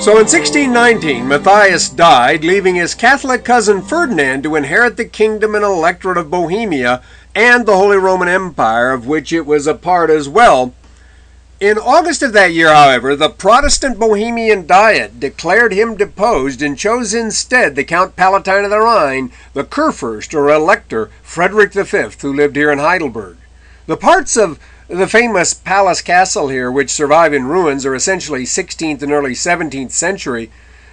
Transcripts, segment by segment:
So in 1619, Matthias died, leaving his Catholic cousin Ferdinand to inherit the kingdom and electorate of Bohemia and the Holy Roman Empire, of which it was a part as well. In August of that year, however, the Protestant Bohemian Diet declared him deposed and chose instead the Count Palatine of the Rhine, the Kurfürst or Elector Frederick V, who lived here in Heidelberg. The parts of the famous palace castle here, which survive in ruins, are essentially 16th and early 17th century.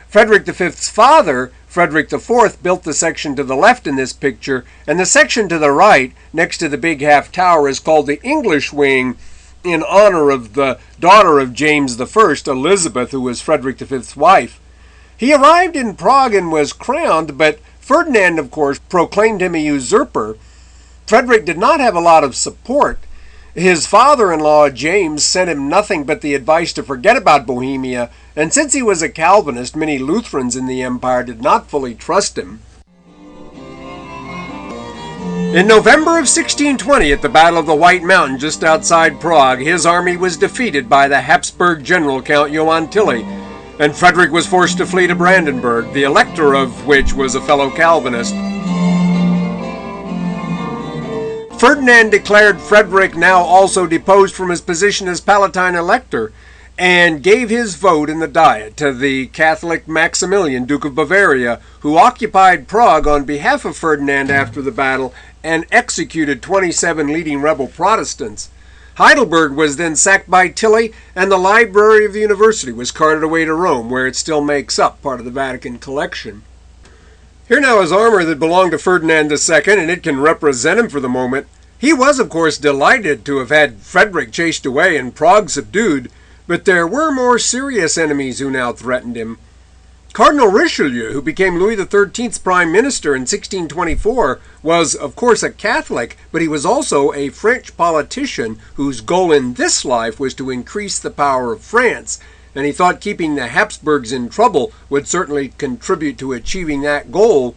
Frederick V's father, Frederick IV, built the section to the left in this picture, and the section to the right, next to the big half tower, is called the English wing, in honor of the daughter of James I, Elizabeth, who was Frederick V's wife. He arrived in Prague and was crowned, but Ferdinand, of course, proclaimed him a usurper. Frederick did not have a lot of support. His father-in-law, James, sent him nothing but the advice to forget about Bohemia, and since he was a Calvinist, many Lutherans in the empire did not fully trust him. In November of 1620, at the Battle of the White Mountain just outside Prague, his army was defeated by the Habsburg general Count Johann Tilly, and Frederick was forced to flee to Brandenburg, the elector of which was a fellow Calvinist. Ferdinand declared Frederick now also deposed from his position as Palatine Elector, and gave his vote in the Diet to the Catholic Maximilian, Duke of Bavaria, who occupied Prague on behalf of Ferdinand after the battle and executed 27 leading rebel Protestants. Heidelberg was then sacked by Tilly, and the library of the university was carted away to Rome, where it still makes up part of the Vatican collection. Here now is armor that belonged to Ferdinand II, and it can represent him for the moment. He was, of course, delighted to have had Frederick chased away and Prague subdued, but there were more serious enemies who now threatened him. Cardinal Richelieu, who became Louis XIII's prime minister in 1624, was, of course, a Catholic, but he was also a French politician whose goal in this life was to increase the power of France, and he thought keeping the Habsburgs in trouble would certainly contribute to achieving that goal.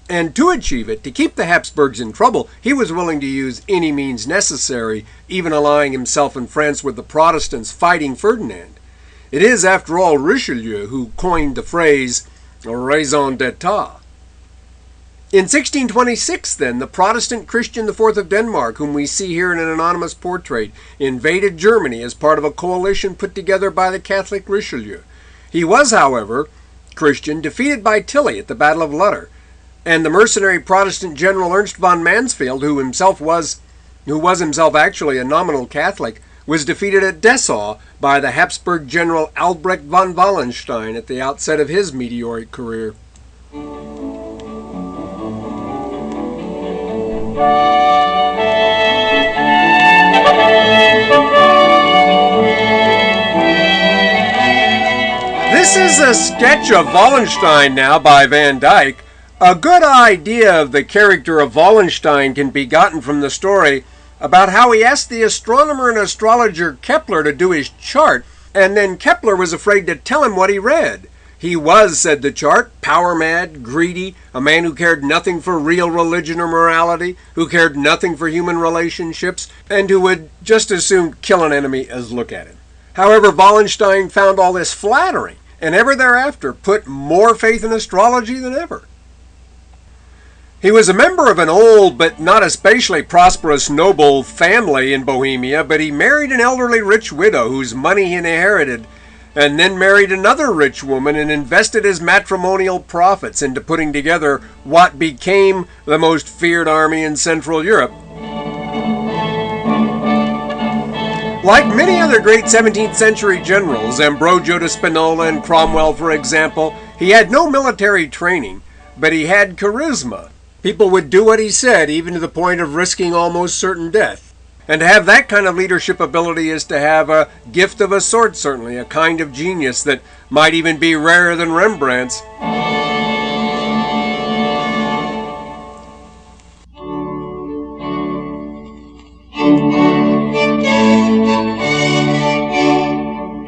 And to achieve it, to keep the Habsburgs in trouble, he was willing to use any means necessary, even allying himself and France with the Protestants fighting Ferdinand. It is, after all, Richelieu who coined the phrase raison d'etat. In 1626, then, the Protestant Christian IV of Denmark, whom we see here in an anonymous portrait, invaded Germany as part of a coalition put together by the Catholic Richelieu. He was, however, Christian, defeated by Tilly at the Battle of Lutter, and the mercenary Protestant general Ernst von Mansfeld, who was himself actually a nominal Catholic, was defeated at Dessau by the Habsburg general Albrecht von Wallenstein at the outset of his meteoric career. This is a sketch of Wallenstein now by Van Dyck. A good idea of the character of Wallenstein can be gotten from the story about how he asked the astronomer and astrologer Kepler to do his chart, and then Kepler was afraid to tell him what he read. He was, said the chart, power-mad, greedy, a man who cared nothing for real religion or morality, who cared nothing for human relationships, and who would just as soon kill an enemy as look at him. However, Wallenstein found all this flattering, and ever thereafter put more faith in astrology than ever. He was a member of an old but not especially prosperous noble family in Bohemia, but he married an elderly rich widow whose money he inherited, and then married another rich woman and invested his matrimonial profits into putting together what became the most feared army in Central Europe. Like many other great 17th century generals, Ambrogio de Spinola and Cromwell, for example, he had no military training, but he had charisma. People would do what he said, even to the point of risking almost certain death. And to have that kind of leadership ability is to have a gift of a sort, certainly, a kind of genius that might even be rarer than Rembrandt's.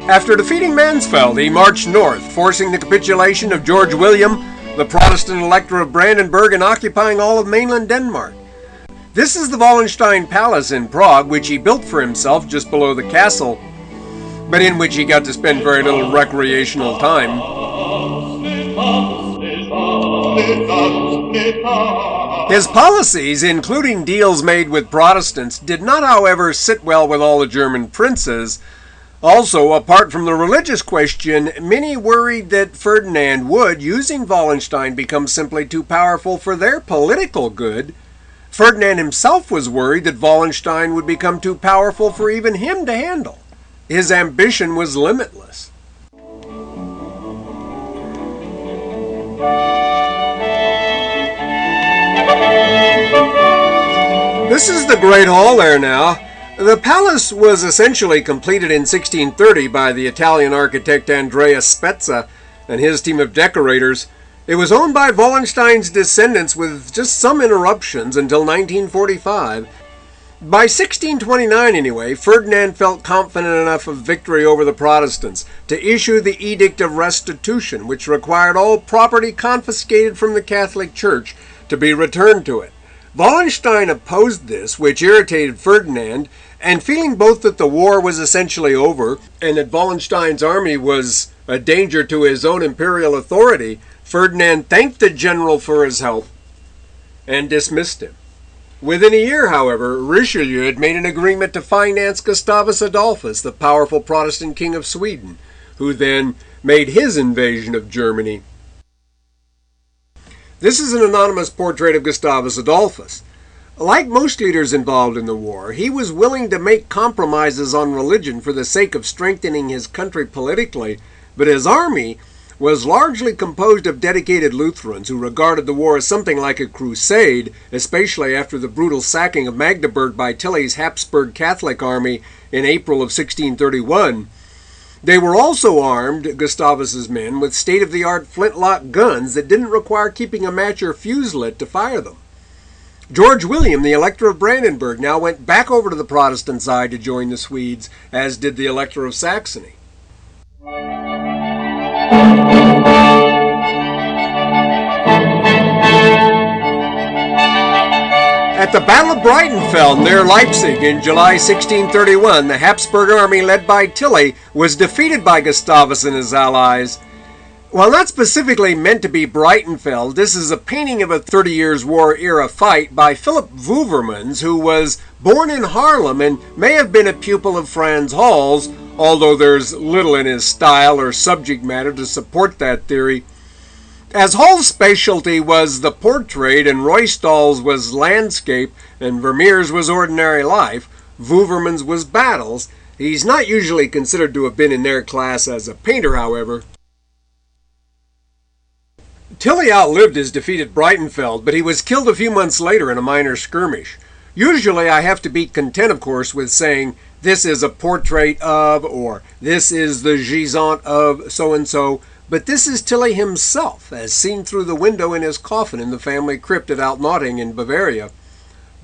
After defeating Mansfeld, he marched north, forcing the capitulation of George William, the Protestant elector of Brandenburg, and occupying all of mainland Denmark. This is the Wallenstein Palace in Prague, which he built for himself just below the castle. but in which he got to spend very little recreational time. His policies, including deals made with Protestants, did not, however, sit well with all the German princes. Also, apart from the religious question, many worried that Ferdinand would, using Wallenstein, become simply too powerful for their political good. Ferdinand himself was worried that Wallenstein would become too powerful for even him to handle. His ambition was limitless. This is the Great Hall there now. The palace was essentially completed in 1630 by the Italian architect Andrea Spezza and his team of decorators. It was owned by Wallenstein's descendants with just some interruptions until 1945. By 1629, anyway, Ferdinand felt confident enough of victory over the Protestants to issue the Edict of Restitution, which required all property confiscated from the Catholic Church to be returned to it. Wallenstein opposed this, which irritated Ferdinand, and feeling both that the war was essentially over and that Wallenstein's army was a danger to his own imperial authority, Ferdinand thanked the general for his help and dismissed him. Within a year, however, Richelieu had made an agreement to finance Gustavus Adolphus, the powerful Protestant king of Sweden, who then made his invasion of Germany. This is an anonymous portrait of Gustavus Adolphus. Like most leaders involved in the war, he was willing to make compromises on religion for the sake of strengthening his country politically, but his army was largely composed of dedicated Lutherans who regarded the war as something like a crusade, especially after the brutal sacking of Magdeburg by Tilly's Habsburg Catholic army in April of 1631. They were also armed, Gustavus's men, with state-of-the-art flintlock guns that didn't require keeping a match or fuse lit to fire them. George William, the Elector of Brandenburg, now went back over to the Protestant side to join the Swedes, as did the Elector of Saxony. At the Battle of Breitenfeld near Leipzig in July 1631, the Habsburg army led by Tilly was defeated by Gustavus and his allies. While not specifically meant to be Breitenfeld, this is a painting of a 30 Years' War era fight by Philip Wouvermans, who was born in Haarlem and may have been a pupil of Frans Hals, although there's little in his style or subject matter to support that theory. As Hall's specialty was the portrait and Ruysdael's was landscape and Vermeer's was ordinary life, Wouvermans was battles. He's not usually considered to have been in their class as a painter, however. Tilly outlived his defeat at Breitenfeld, but he was killed a few months later in a minor skirmish. Usually I have to be content, of course, with saying this is a portrait of, or this is the gisant of so-and-so, but this is Tilly himself, as seen through the window in his coffin in the family crypt at Altnotting in Bavaria.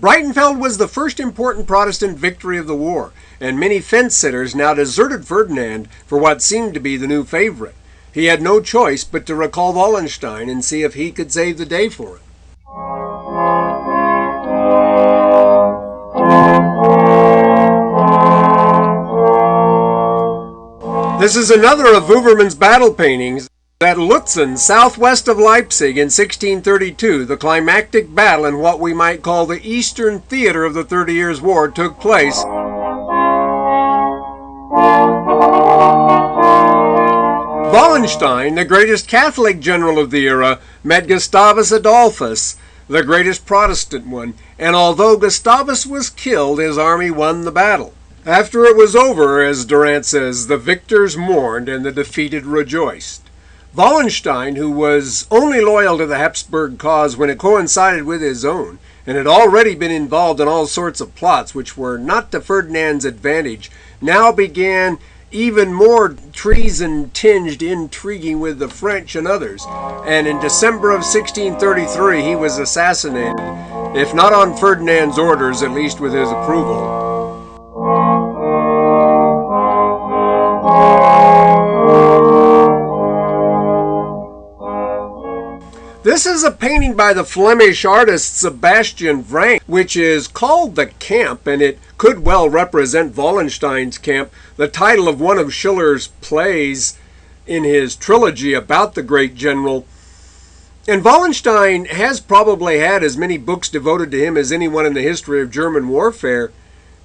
Breitenfeld was the first important Protestant victory of the war, and many fence-sitters now deserted Ferdinand for what seemed to be the new favorite. He had no choice but to recall Wallenstein and see if he could save the day for it. This is another of Wouvermans' battle paintings. At Lutzen, southwest of Leipzig in 1632, the climactic battle in what we might call the Eastern Theater of the 30 Years' War took place. Wallenstein, the greatest Catholic general of the era, met Gustavus Adolphus, the greatest Protestant one, and although Gustavus was killed, his army won the battle. After it was over, as Durant says, the victors mourned and the defeated rejoiced. Wallenstein, who was only loyal to the Habsburg cause when it coincided with his own, and had already been involved in all sorts of plots which were not to Ferdinand's advantage, now began even more treason-tinged intriguing with the French and others, and in December of 1633 he was assassinated, if not on Ferdinand's orders, at least with his approval. This is a painting by the Flemish artist Sebastian Frank, which is called The Camp, and it could well represent Wallenstein's Camp, the title of one of Schiller's plays in his trilogy about the great general. And Wallenstein has probably had as many books devoted to him as anyone in the history of German warfare.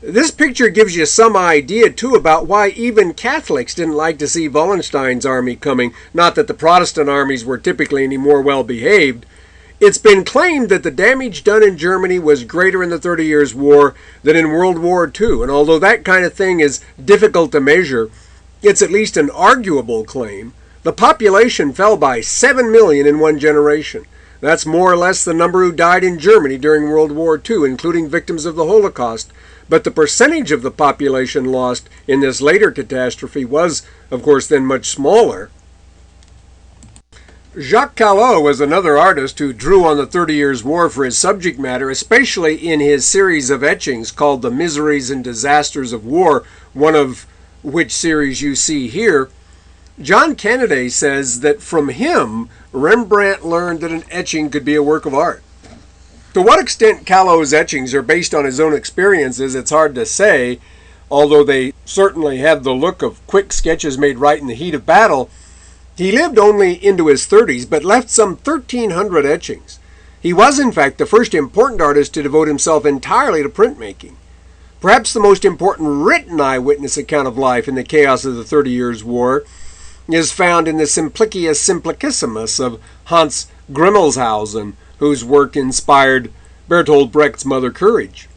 This picture gives you some idea, too, about why even Catholics didn't like to see Wallenstein's army coming. Not that the Protestant armies were typically any more well-behaved. It's been claimed that the damage done in Germany was greater in the 30 Years' War than in World War II. And although that kind of thing is difficult to measure, it's at least an arguable claim. The population fell by 7 million in one generation. That's more or less the number who died in Germany during World War II, including victims of the Holocaust. But the percentage of the population lost in this later catastrophe was, of course, then much smaller. Jacques Callot was another artist who drew on the 30 Years' War for his subject matter, especially in his series of etchings called The Miseries and Disasters of War, one of which series you see here. John Kennedy says that from him, Rembrandt learned that an etching could be a work of art. To what extent Callot's etchings are based on his own experiences, it's hard to say, although they certainly have the look of quick sketches made right in the heat of battle. He lived only into his 30s, but left some 1,300 etchings. He was, in fact, the first important artist to devote himself entirely to printmaking. Perhaps the most important written eyewitness account of life in the chaos of the 30 Years' War is found in the Simplicius Simplicissimus of Hans Grimmelshausen, whose work inspired Bertolt Brecht's Mother Courage.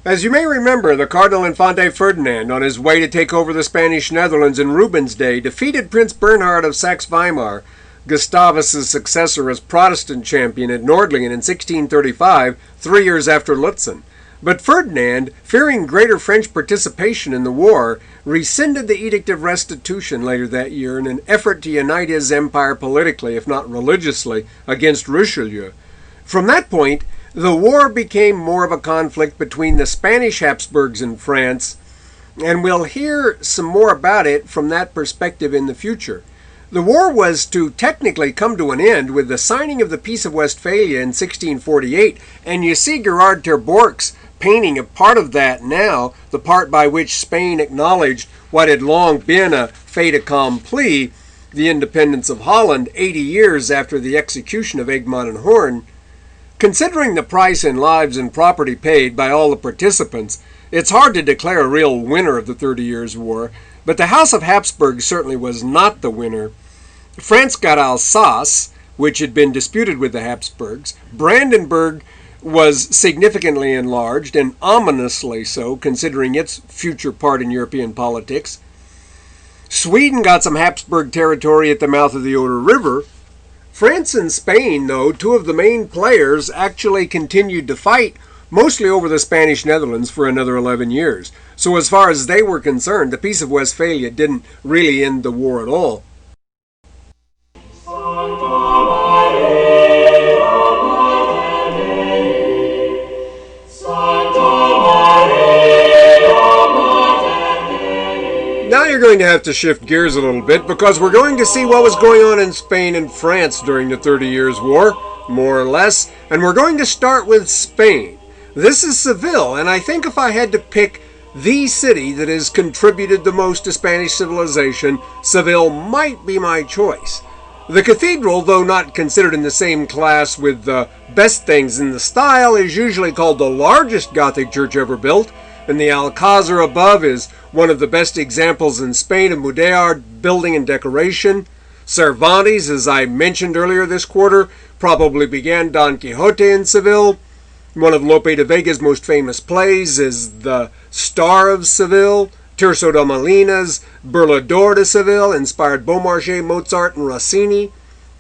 As you may remember, the Cardinal Infante Ferdinand, on his way to take over the Spanish Netherlands in Rubens' day, defeated Prince Bernhard of Saxe-Weimar, Gustavus' successor as Protestant champion, at Nordlingen in 1635, 3 years after Lutzen. But Ferdinand, fearing greater French participation in the war, rescinded the Edict of Restitution later that year in an effort to unite his empire politically, if not religiously, against Richelieu. From that point, the war became more of a conflict between the Spanish Habsburgs and France, and we'll hear some more about it from that perspective in the future. The war was to technically come to an end with the signing of the Peace of Westphalia in 1648, and you see Gerard ter Borch's painting a part of that now, the part by which Spain acknowledged what had long been a fait accompli, the independence of Holland 80 years after the execution of Egmont and Horn. Considering the price in lives and property paid by all the participants, it's hard to declare a real winner of the 30 Years' War, but the House of Habsburg certainly was not the winner. France got Alsace, which had been disputed with the Habsburgs. Brandenburg was significantly enlarged, and ominously so, considering its future part in European politics. Sweden got some Habsburg territory at the mouth of the Oder River. France and Spain, though, two of the main players, actually continued to fight, mostly over the Spanish Netherlands, for another 11 years. So as far as they were concerned, the Peace of Westphalia didn't really end the war at all. Now you're going to have to shift gears a little bit, because we're going to see what was going on in Spain and France during the 30 Years' War, more or less, and we're going to start with Spain. This is Seville, and I think if I had to pick the city that has contributed the most to Spanish civilization, Seville might be my choice. The cathedral, though not considered in the same class with the best things in the style, is usually called the largest Gothic church ever built, and the Alcázar above is one of the best examples in Spain of Mudéjar building and decoration. Cervantes, as I mentioned earlier this quarter, probably began Don Quixote in Seville. One of Lope de Vega's most famous plays is The Star of Seville. Tirso de Molina's Burlador de Seville inspired Beaumarchais, Mozart, and Rossini.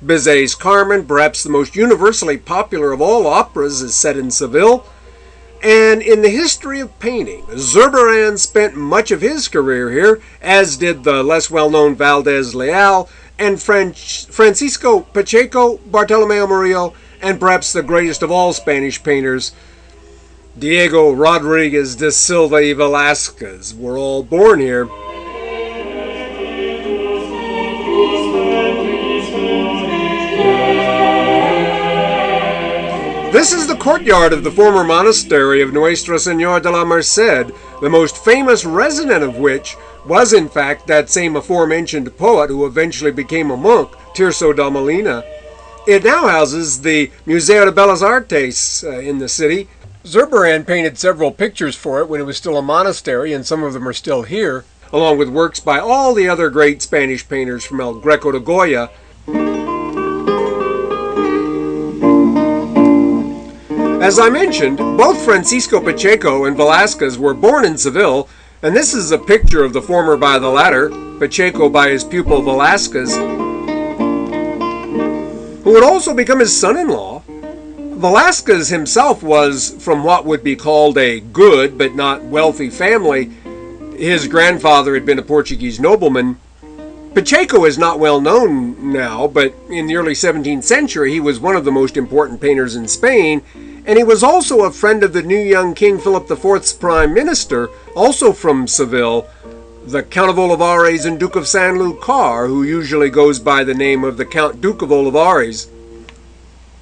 Bizet's Carmen, perhaps the most universally popular of all operas, is set in Seville. And in the history of painting, Zurbarán spent much of his career here, as did the less well-known Valdés Leal, and Francisco Pacheco, Bartolomeo Murillo, and perhaps the greatest of all Spanish painters, Diego Rodriguez de Silva y Velázquez, were all born here. This is the courtyard of the former monastery of Nuestra Señora de la Merced, the most famous resident of which was in fact that same aforementioned poet who eventually became a monk, Tirso da Molina. It now houses the Museo de Bellas Artes in the city. Zurbarán painted several pictures for it when it was still a monastery, and some of them are still here, along with works by all the other great Spanish painters from El Greco to Goya. As I mentioned, both Francisco Pacheco and Velázquez were born in Seville, and this is a picture of the former by the latter, Pacheco by his pupil Velázquez, who would also become his son-in-law. Velázquez himself was from what would be called a good but not wealthy family. His grandfather had been a Portuguese nobleman. Pacheco is not well known now, but in the early 17th century he was one of the most important painters in Spain, and he was also a friend of the new young King Philip IV's prime minister, also from Seville, the Count of Olivares and Duke of Sanlúcar, who usually goes by the name of the Count Duke of Olivares.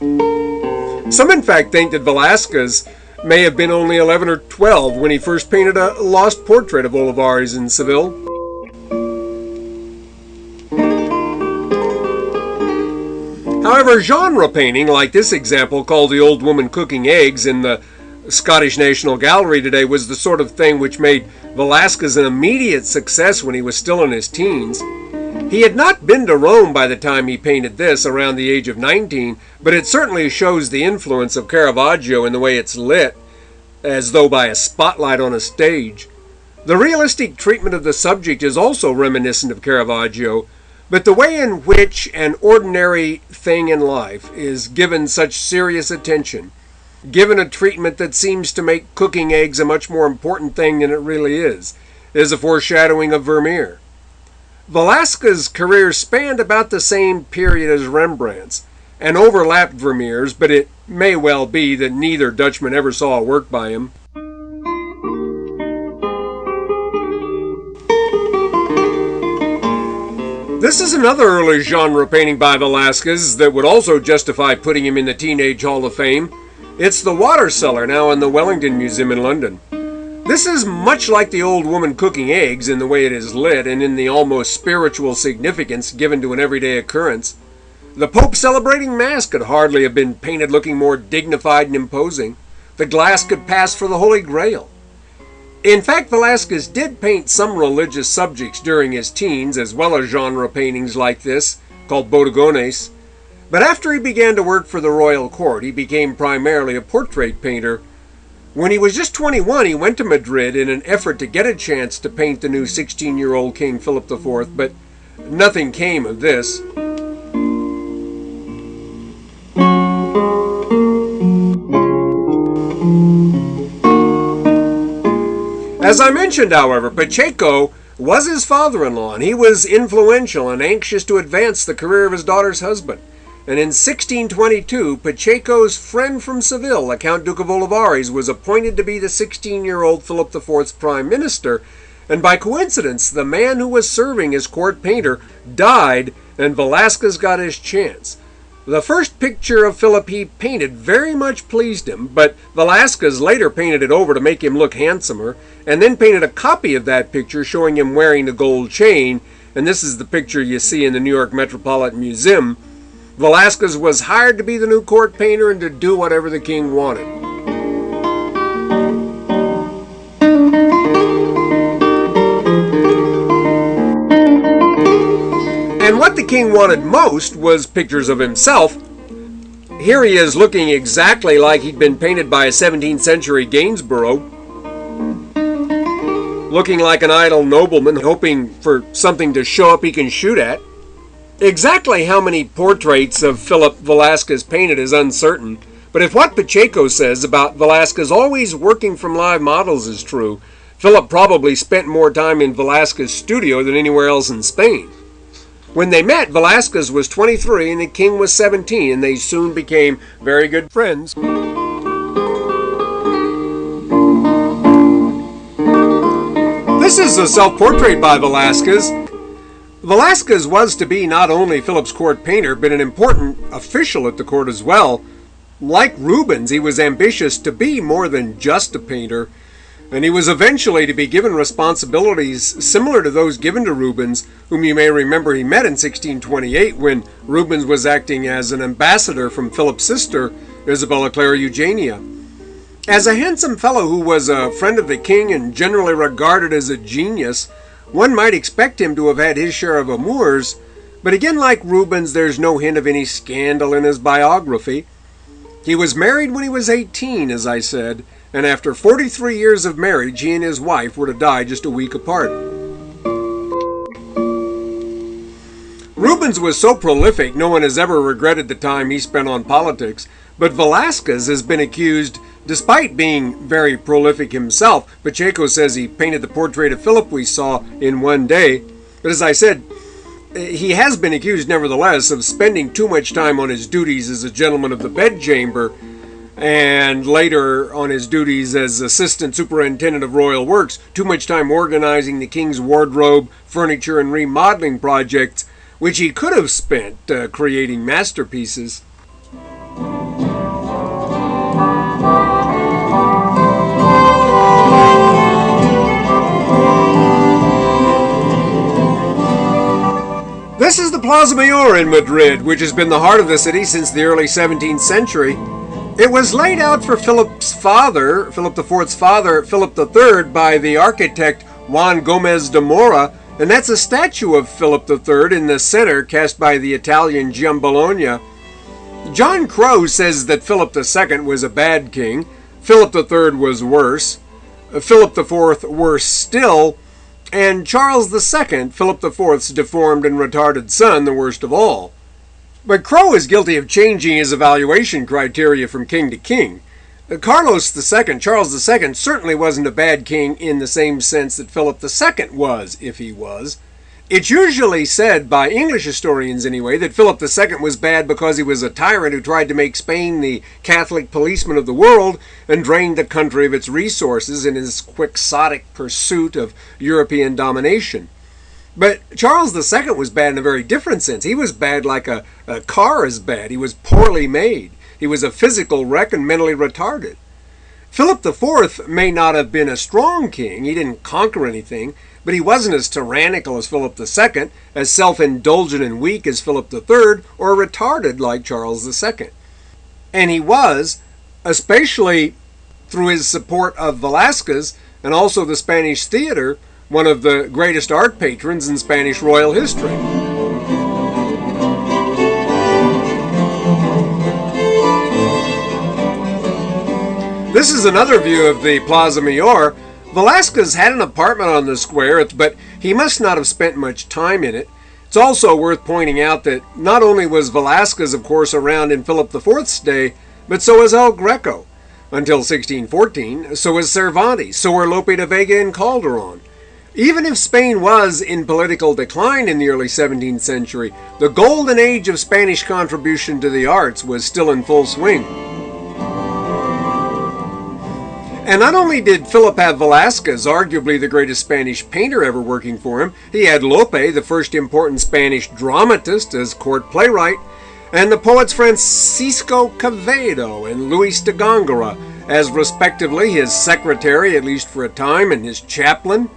Some in fact think that Velázquez may have been only 11 or 12 when he first painted a lost portrait of Olivares in Seville. However, genre painting, like this example called The Old Woman Cooking Eggs in the Scottish National Gallery today, was the sort of thing which made Velázquez an immediate success when he was still in his teens. He had not been to Rome by the time he painted this, around the age of 19, but it certainly shows the influence of Caravaggio in the way it's lit, as though by a spotlight on a stage. The realistic treatment of the subject is also reminiscent of Caravaggio, but the way in which an ordinary thing in life is given such serious attention, given a treatment that seems to make cooking eggs a much more important thing than it really is a foreshadowing of Vermeer. Velázquez's career spanned about the same period as Rembrandt's, and overlapped Vermeer's, but it may well be that neither Dutchman ever saw a work by him. This is another early genre painting by Velázquez that would also justify putting him in the Teenage Hall of Fame. It's The Water Cellar, now in the Wellington Museum in London. This is much like The Old Woman Cooking Eggs in the way it is lit and in the almost spiritual significance given to an everyday occurrence. The Pope celebrating Mass could hardly have been painted looking more dignified and imposing. The glass could pass for the Holy Grail. In fact, Velázquez did paint some religious subjects during his teens, as well as genre paintings like this, called bodegones. But after he began to work for the royal court, he became primarily a portrait painter. When he was just 21, he went to Madrid in an effort to get a chance to paint the new 16-year-old King Philip IV, but nothing came of this. As I mentioned, however, Pacheco was his father-in-law, and he was influential and anxious to advance the career of his daughter's husband. And in 1622, Pacheco's friend from Seville, the Count Duke of Olivares, was appointed to be the 16-year-old Philip IV's prime minister, and by coincidence, the man who was serving as court painter died, and Velázquez got his chance. The first picture of Philip he painted very much pleased him, but Velázquez later painted it over to make him look handsomer, and then painted a copy of that picture showing him wearing the gold chain, and this is the picture you see in the New York Metropolitan Museum. Velázquez was hired to be the new court painter and to do whatever the king wanted. And what the king wanted most was pictures of himself. Here he is looking exactly like he'd been painted by a 17th century Gainsborough, looking like an idle nobleman, hoping for something to show up he can shoot at. Exactly how many portraits of Philip Velázquez painted is uncertain, but if what Pacheco says about Velázquez always working from live models is true, Philip probably spent more time in Velázquez's studio than anywhere else in Spain. When they met, Velázquez was 23 and the king was 17, and they soon became very good friends. This is a self-portrait by Velázquez. Velázquez was to be not only Philip's court painter, but an important official at the court as well. Like Rubens, he was ambitious to be more than just a painter, and he was eventually to be given responsibilities similar to those given to Rubens, whom you may remember he met in 1628 when Rubens was acting as an ambassador from Philip's sister, Isabella Clara Eugenia. As a handsome fellow who was a friend of the king and generally regarded as a genius, one might expect him to have had his share of amours, but again, like Rubens, there's no hint of any scandal in his biography. He was married when he was 18, as I said, and after 43 years of marriage, he and his wife were to die just a week apart. Rubens was so prolific, no one has ever regretted the time he spent on politics, but Velázquez has been accused, despite being very prolific himself. Pacheco says he painted the portrait of Philip we saw in one day, but as I said, he has been accused, nevertheless, of spending too much time on his duties as a gentleman of the bedchamber, and later on his duties as assistant superintendent of royal works, too much time organizing the king's wardrobe, furniture, and remodeling projects, which he could have spent creating masterpieces. This is the Plaza Mayor in Madrid, which has been the heart of the city since the early 17th century. It was laid out for Philip's father, Philip IV's father, Philip III, by the architect Juan Gómez de Mora, and that's a statue of Philip III in the center cast by the Italian Giambologna. John Crow says that Philip II was a bad king, Philip III was worse, Philip IV worse still, and Charles II, Philip IV's deformed and retarded son, the worst of all. But Crow is guilty of changing his evaluation criteria from king to king. Carlos II, Charles II, certainly wasn't a bad king in the same sense that Philip II was, if he was. It's usually said, by English historians anyway, that Philip II was bad because he was a tyrant who tried to make Spain the Catholic policeman of the world and drained the country of its resources in his quixotic pursuit of European domination. But Charles II was bad in a very different sense. He was bad like a car is bad. He was poorly made. He was a physical wreck and mentally retarded. Philip IV may not have been a strong king. He didn't conquer anything. But he wasn't as tyrannical as Philip II, as self-indulgent and weak as Philip III, or retarded like Charles II. And he was, especially through his support of Velázquez and also the Spanish theater, one of the greatest art patrons in Spanish royal history. This is another view of the Plaza Mayor. Velázquez had an apartment on the square, but he must not have spent much time in it. It's also worth pointing out that not only was Velázquez, of course, around in Philip IV's day, but so was El Greco. Until 1614, so was Cervantes, so were Lope de Vega and Calderon. Even if Spain was in political decline in the early 17th century, the golden age of Spanish contribution to the arts was still in full swing. And not only did Philip have Velázquez, arguably the greatest Spanish painter ever working for him, he had Lope, the first important Spanish dramatist, as court playwright, and the poets Francisco Quevedo and Luis de Góngora as respectively his secretary, at least for a time, and his chaplain.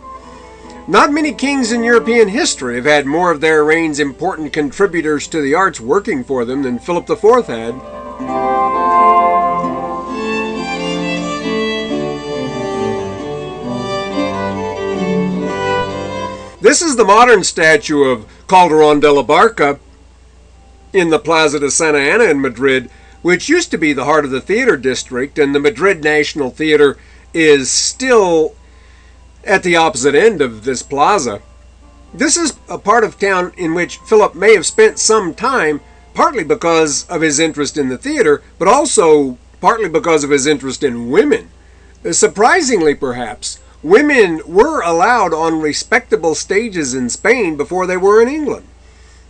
Not many kings in European history have had more of their reign's important contributors to the arts working for them than Philip IV had. This is the modern statue of Calderón de la Barca in the Plaza de Santa Ana in Madrid, which used to be the heart of the theater district, and the Madrid National Theater is still at the opposite end of this plaza. This is a part of town in which Philip may have spent some time, partly because of his interest in the theater, but also partly because of his interest in women. Surprisingly, perhaps, women were allowed on respectable stages in Spain before they were in England.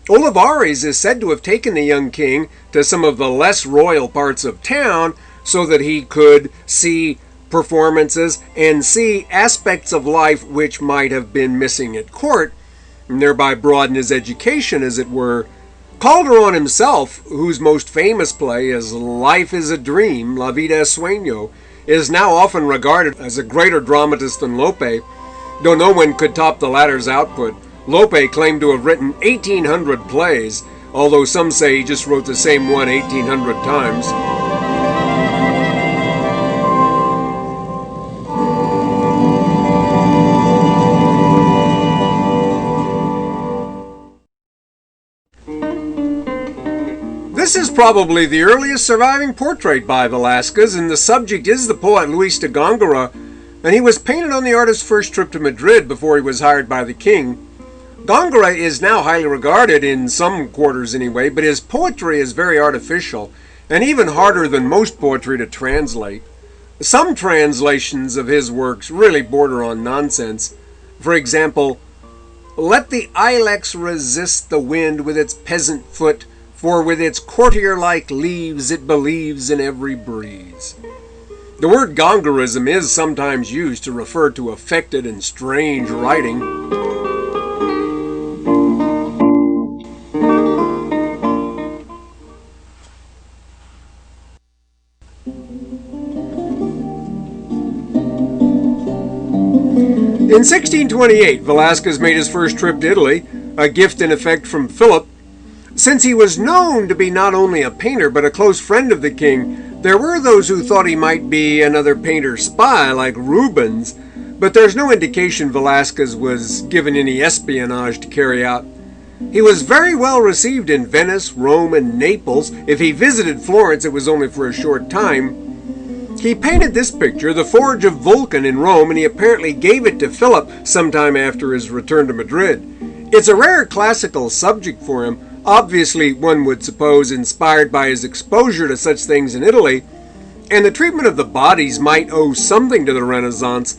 Olivares is said to have taken the young king to some of the less royal parts of town so that he could see performances and see aspects of life which might have been missing at court, and thereby broaden his education, as it were, Calderon himself, whose most famous play is Life is a Dream, La Vida es Sueño, is now often regarded as a greater dramatist than Lope, though no one could top the latter's output. Lope claimed to have written 1,800 plays, although some say he just wrote the same one 1,800 times. This is probably the earliest surviving portrait by Velázquez, and the subject is the poet Luis de Góngora, and he was painted on the artist's first trip to Madrid before he was hired by the king. Góngora is now highly regarded, in some quarters anyway, but his poetry is very artificial, and even harder than most poetry to translate. Some translations of his works really border on nonsense. For example, "Let the ilex resist the wind with its peasant foot, for with its courtier-like leaves it believes in every breeze." The word Góngorism is sometimes used to refer to affected and strange writing. In 1628, Velázquez made his first trip to Italy, a gift in effect from Philip. Since he was known to be not only a painter but a close friend of the king, there were those who thought he might be another painter spy like Rubens, but there's no indication Velázquez was given any espionage to carry out. He was very well received in Venice, Rome, and Naples. If he visited Florence, it was only for a short time. He painted this picture, The Forge of Vulcan, in Rome, and he apparently gave it to Philip sometime after his return to Madrid. It's a rare classical subject for him, obviously, one would suppose, inspired by his exposure to such things in Italy, and the treatment of the bodies might owe something to the Renaissance,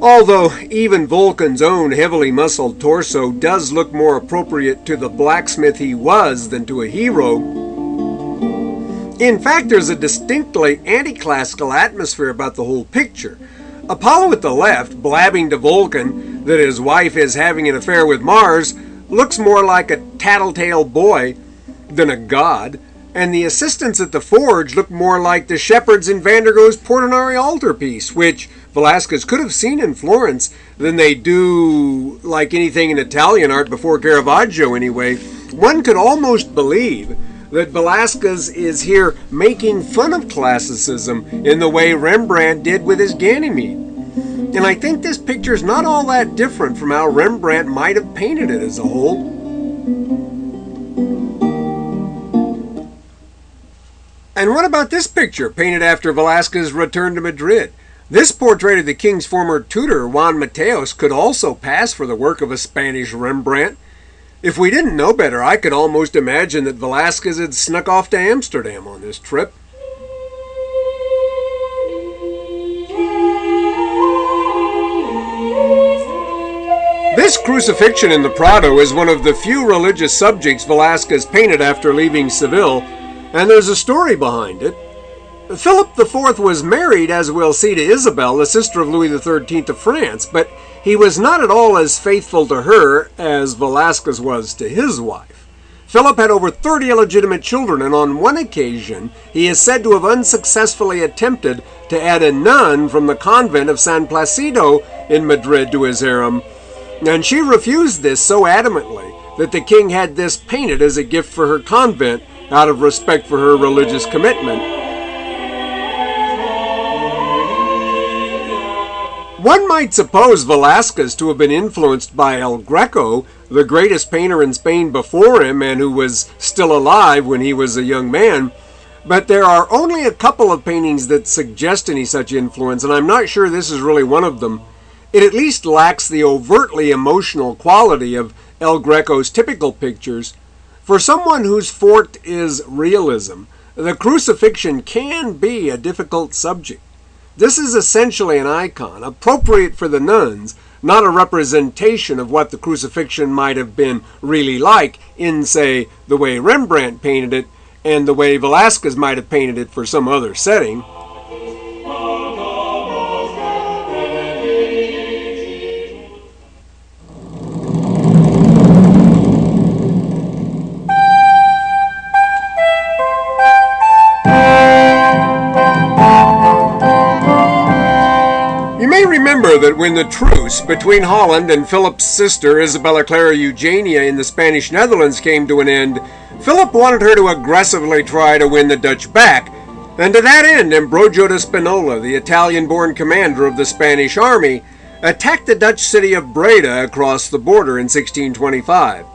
although even Vulcan's own heavily muscled torso does look more appropriate to the blacksmith he was than to a hero. In fact, there's a distinctly anti-classical atmosphere about the whole picture. Apollo at the left, blabbing to Vulcan that his wife is having an affair with Mars, looks more like a tattletale boy than a god, and the assistants at the forge look more like the shepherds in Van der Gogh's Portinari altarpiece, which Velázquez could have seen in Florence, than they do like anything in Italian art before Caravaggio anyway. One could almost believe that Velázquez is here making fun of classicism in the way Rembrandt did with his Ganymede. And I think this picture is not all that different from how Rembrandt might have painted it as a whole. And what about this picture, painted after Velázquez's return to Madrid? This portrait of the king's former tutor, Juan Mateos, could also pass for the work of a Spanish Rembrandt. If we didn't know better, I could almost imagine that Velázquez had snuck off to Amsterdam on this trip. This crucifixion in the Prado is one of the few religious subjects Velázquez painted after leaving Seville, and there's a story behind it. Philip IV was married, as we'll see, to Isabel, the sister of Louis XIII of France, but he was not at all as faithful to her as Velázquez was to his wife. Philip had over 30 illegitimate children, and on one occasion he is said to have unsuccessfully attempted to add a nun from the convent of San Placido in Madrid to his harem, and she refused this so adamantly that the king had this painted as a gift for her convent out of respect for her religious commitment. One might suppose Velázquez to have been influenced by El Greco, the greatest painter in Spain before him and who was still alive when he was a young man, but there are only a couple of paintings that suggest any such influence, and I'm not sure this is really one of them. It at least lacks the overtly emotional quality of El Greco's typical pictures. For someone whose forte is realism, the crucifixion can be a difficult subject. This is essentially an icon, appropriate for the nuns, not a representation of what the crucifixion might have been really like in, say, the way Rembrandt painted it and the way Velázquez might have painted it for some other setting. remember that when the truce between Holland and Philip's sister Isabella Clara Eugenia in the Spanish Netherlands came to an end, Philip wanted her to aggressively try to win the Dutch back, and to that end Ambrogio da Spinola, the Italian-born commander of the Spanish army, attacked the Dutch city of Breda across the border in 1625.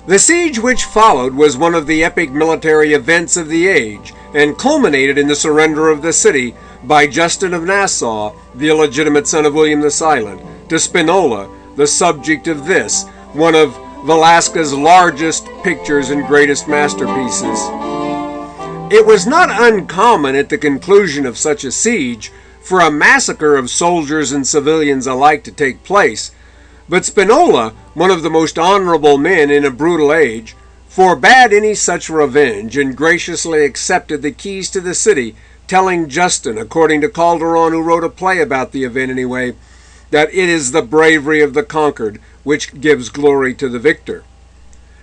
The siege which followed was one of the epic military events of the age, and culminated in the surrender of the city by Justin of Nassau, the illegitimate son of William the Silent, to Spinola, the subject of this, one of Velasquez's largest pictures and greatest masterpieces. It was not uncommon at the conclusion of such a siege for a massacre of soldiers and civilians alike to take place, but Spinola, one of the most honorable men in a brutal age, forbade any such revenge and graciously accepted the keys to the city, telling Justin, according to Calderon, who wrote a play about the event anyway, that it is the bravery of the conquered which gives glory to the victor.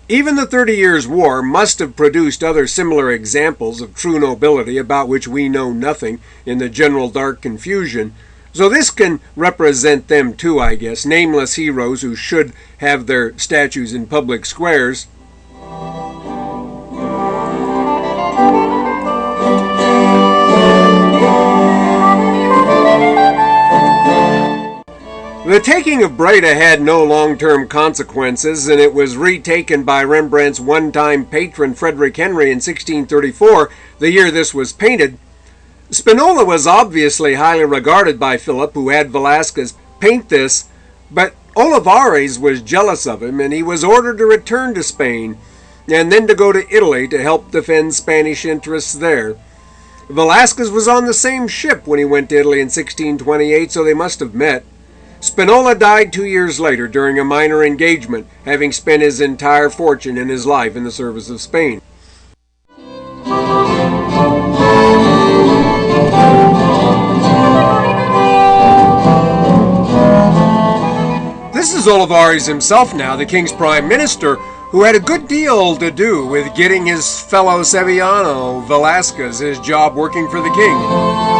Even the 30 Years' War must have produced other similar examples of true nobility about which we know nothing in the general dark confusion, so this can represent them too, I guess, nameless heroes who should have their statues in public squares. The taking of Breda had no long-term consequences, and it was retaken by Rembrandt's one-time patron Frederick Henry in 1634, the year this was painted. Spinola was obviously highly regarded by Philip, who had Velasquez paint this, but Olivares was jealous of him, and he was ordered to return to Spain, and then to go to Italy to help defend Spanish interests there. Velasquez was on the same ship when he went to Italy in 1628, so they must have met. Spinola died 2 years later during a minor engagement, having spent his entire fortune and his life in the service of Spain. This is Olivares himself now, the king's prime minister, who had a good deal to do with getting his fellow Sevillano, Velasquez, his job working for the king.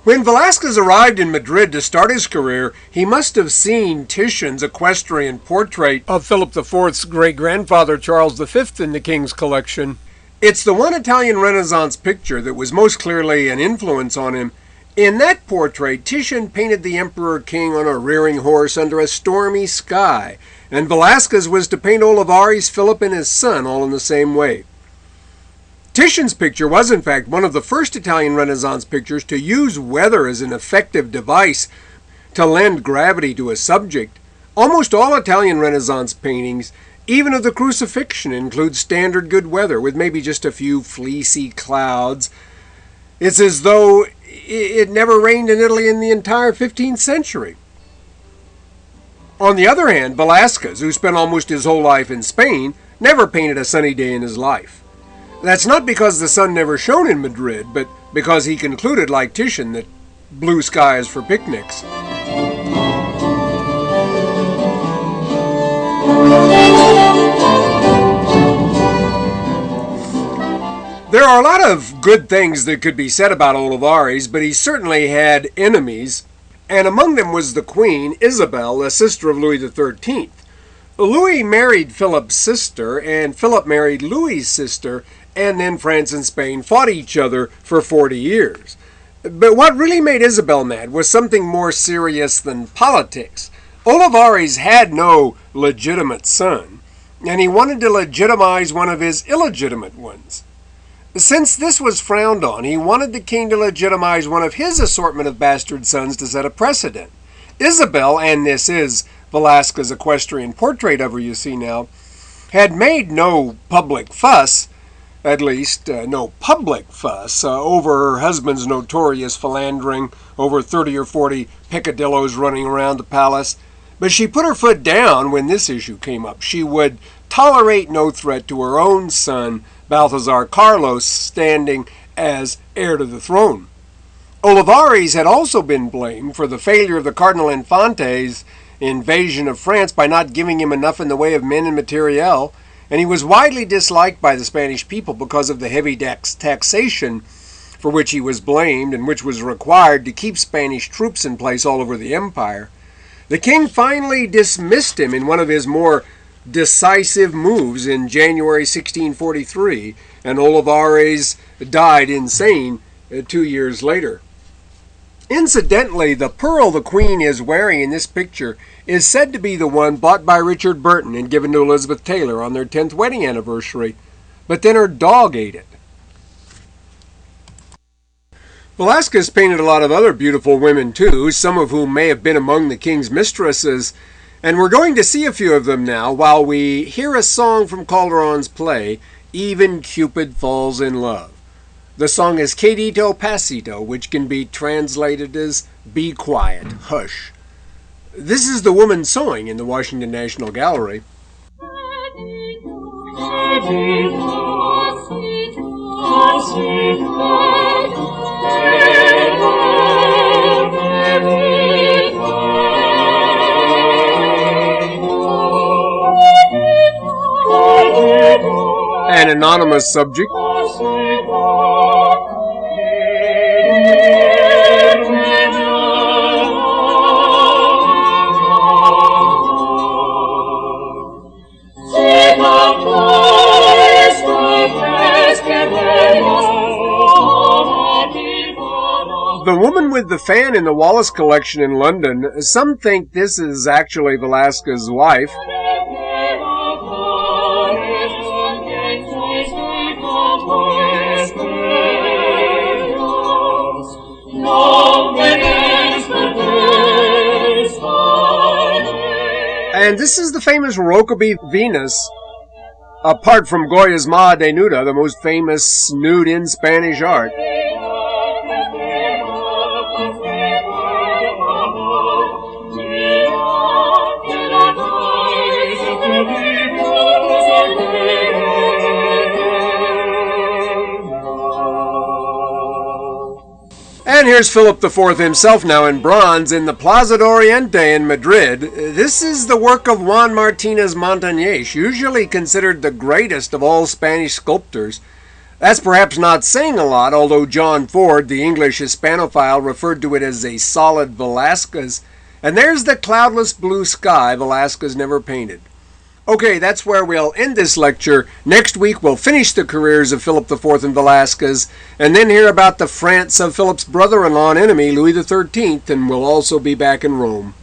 When Velasquez arrived in Madrid to start his career, he must have seen Titian's equestrian portrait of Philip IV's great-grandfather Charles V in the king's collection. It's the one Italian Renaissance picture that was most clearly an influence on him. In that portrait, Titian painted the Emperor King on a rearing horse under a stormy sky, and Velasquez was to paint Olivares, Philip, and his son all in the same way. Titian's picture was, in fact, one of the first Italian Renaissance pictures to use weather as an effective device to lend gravity to a subject. Almost all Italian Renaissance paintings, even of the Crucifixion, include standard good weather, with maybe just a few fleecy clouds. It's as though it never rained in Italy in the entire 15th century. On the other hand, Velasquez, who spent almost his whole life in Spain, never painted a sunny day in his life. That's not because the sun never shone in Madrid, but because he concluded, like Titian, that blue sky is for picnics. There are a lot of good things that could be said about Olivares, but he certainly had enemies, and among them was the Queen, Isabel, a sister of Louis XIII. Louis married Philip's sister, and Philip married Louis's sister, and then France and Spain fought each other for 40 years. But what really made Isabel mad was something more serious than politics. Olivares had no legitimate son, and he wanted to legitimize one of his illegitimate ones. Since this was frowned on, he wanted the king to legitimize one of his assortment of bastard sons to set a precedent. Isabel, and this is Velasquez's equestrian portrait of her you see now, had made no public fuss, over her husband's notorious philandering over 30 or 40 peccadillos running around the palace. But she put her foot down when this issue came up. She would tolerate no threat to her own son, Balthazar Carlos, standing as heir to the throne. Olivares had also been blamed for the failure of the Cardinal Infante's invasion of France by not giving him enough in the way of men and materiel, and he was widely disliked by the Spanish people because of the heavy taxation for which he was blamed and which was required to keep Spanish troops in place all over the empire, the king finally dismissed him in one of his more decisive moves in January 1643, and Olivares died insane 2 years later. Incidentally, the pearl the queen is wearing in this picture is said to be the one bought by Richard Burton and given to Elizabeth Taylor on their 10th wedding anniversary, but then her dog ate it. Velázquez painted a lot of other beautiful women too, some of whom may have been among the king's mistresses, and we're going to see a few of them now while we hear a song from Calderon's play, Even Cupid Falls in Love. The song is Quedito Pasito, which can be translated as Be Quiet, Hush. This is the woman sewing in the Washington National Gallery. An anonymous subject. The woman with the fan in the Wallace collection in London, some think this is actually Velázquez's wife. And this is the famous Rokeby Venus, apart from Goya's Ma Desnuda, the most famous nude in Spanish art. And here's Philip IV himself now in bronze in the Plaza de Oriente in Madrid. This is the work of Juan Martínez Montañés, usually considered the greatest of all Spanish sculptors. That's perhaps not saying a lot, although John Ford, the English Hispanophile, referred to it as a solid Velázquez. And there's the cloudless blue sky Velázquez never painted. Okay, that's where we'll end this lecture. Next week we'll finish the careers of Philip IV and Velázquez, and then hear about the France of Philip's brother-in-law and enemy, Louis XIII, and we'll also be back in Rome.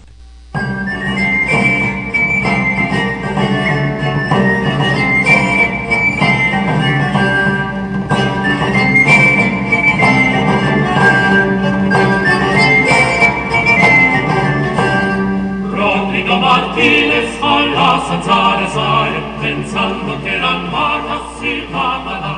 Pensando che la mano si ama la